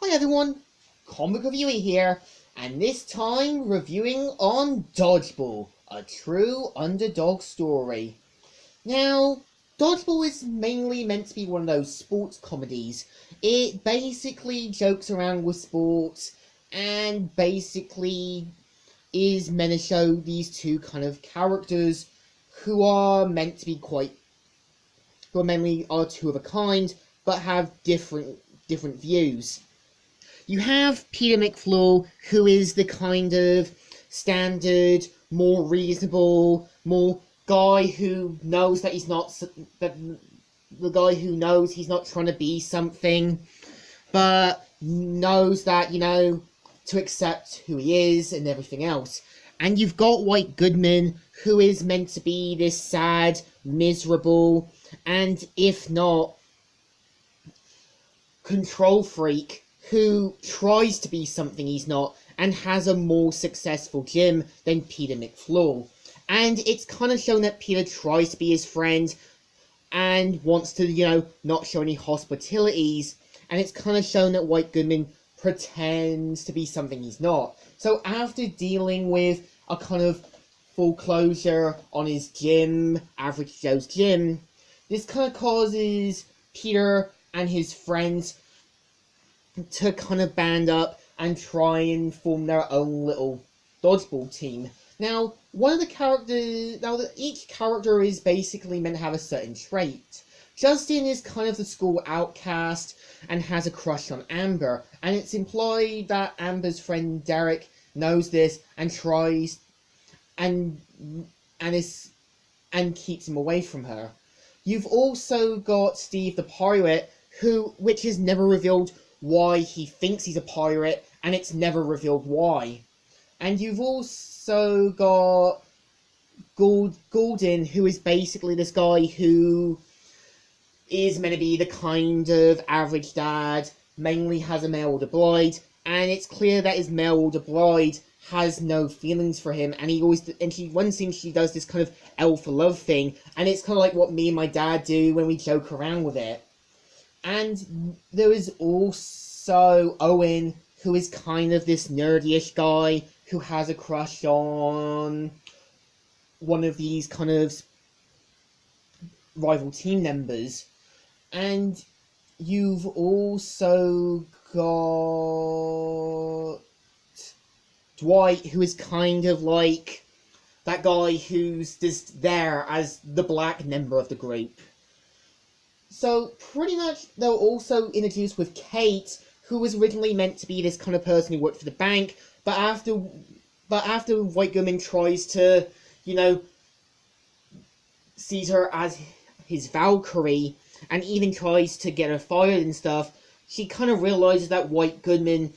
Hi everyone, Comic Reviewer here, and this time reviewing on Dodgeball, a true underdog story. Now, Dodgeball is mainly meant to be one of those sports comedies. It basically jokes around with sports and basically is meant to show these two kind of characters who are meant to be who are mainly are two of a kind, but have different views. You have Peter McFleur, who is the kind of standard, more reasonable, more guy who knows that he's not the guy who knows he's not trying to be something, but knows that, to accept who he is and everything else. And you've got White Goodman, who is meant to be this sad, miserable, and if not, control freak who tries to be something he's not and has a more successful gym than Peter McFleur. And it's kind of shown that Peter tries to be his friend and wants to, not show any hospitalities. And it's kind of shown that White Goodman pretends to be something he's not. So after dealing with a kind of foreclosure on his gym, Average Joe's gym, this kind of causes Peter and his friends to kind of band up and try and form their own little dodgeball team. Now, each character is basically meant to have a certain trait. Justin is kind of the school outcast and has a crush on Amber, and it's implied that Amber's friend Derek knows this and tries and keeps him away from her. You've also got Steve the pirate, which is never revealed why he thinks he's a pirate, and it's never revealed why. And you've also got Gordon, who is basically this guy who is meant to be the kind of average dad, mainly has a mail order bride, and it's clear that his mail order bride has no feelings for him, and one thing she does this kind of alpha love thing, and it's kind of like what me and my dad do when we joke around with it. And there is also Owen, who is kind of this nerdy-ish guy who has a crush on one of these kind of rival team members. And you've also got Dwight, who is kind of like that guy who's just there as the black member of the group. So, pretty much, they were also introduced with Kate, who was originally meant to be this kind of person who worked for the bank, but after White Goodman tries to, sees her as his Valkyrie, and even tries to get her fired and stuff, she kind of realizes that White Goodman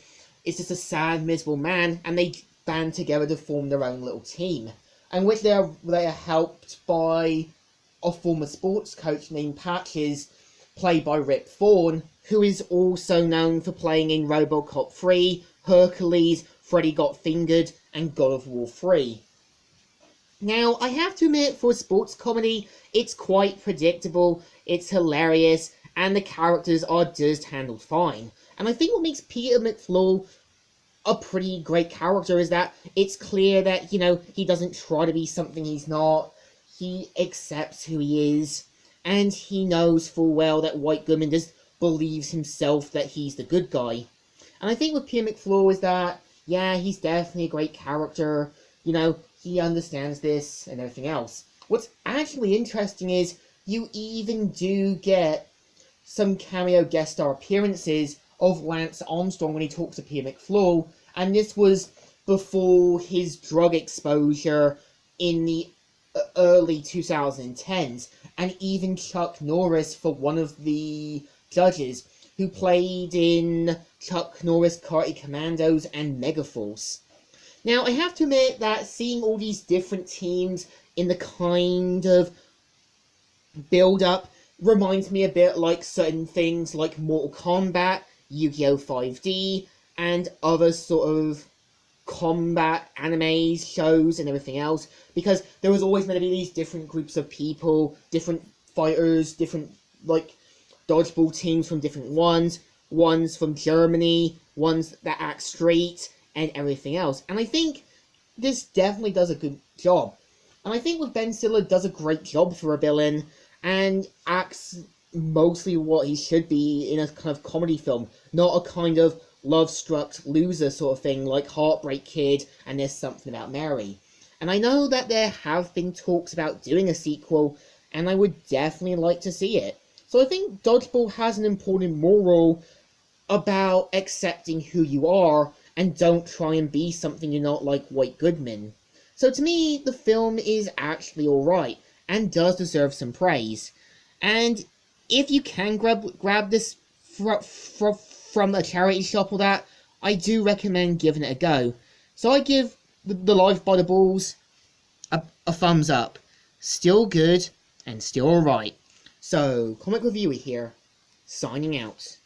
is just a sad, miserable man, and they band together to form their own little team, in which they are helped by a former sports coach named Patches, played by Rip Thorne, who is also known for playing in RoboCop 3, Hercules, Freddy Got Fingered, and God of War 3. Now, I have to admit, for a sports comedy, it's quite predictable, it's hilarious, and the characters are just handled fine. And I think what makes Peter McFleur a pretty great character is that it's clear that, he doesn't try to be something he's not. He accepts who he is, and he knows full well that White Goodman just believes himself that he's the good guy. And I think with Peter McFleur is that, yeah, he's definitely a great character, he understands this and everything else. What's actually interesting is you even do get some cameo guest star appearances of Lance Armstrong when he talks to Peter McFleur, and this was before his drug exposure in the early 2010s, and even Chuck Norris for one of the judges, who played in Chuck Norris Karate Commandos and Megaforce. Now, I have to admit that seeing all these different teams in the kind of build-up reminds me a bit like certain things like Mortal Kombat, Yu-Gi-Oh! 5D, and other sort of combat animes, shows, and everything else, because there was always meant to be these different groups of people, different fighters, different, dodgeball teams from different ones from Germany, ones that act straight, and everything else. And I think this definitely does a good job. And I think with Ben Stiller does a great job for a villain, and acts mostly what he should be in a kind of comedy film, not a kind of love-struck loser sort of thing like Heartbreak Kid and There's Something About Mary. And I know that there have been talks about doing a sequel, and I would definitely like to see it. So I think Dodgeball has an important moral about accepting who you are and don't try and be something you're not, like White Goodman. So to me, the film is actually alright and does deserve some praise. And if you can grab this from a charity shop or that, I do recommend giving it a go. So I give the Life by the Balls a thumbs up. Still good and still alright. So, Comic Reviewer here, signing out.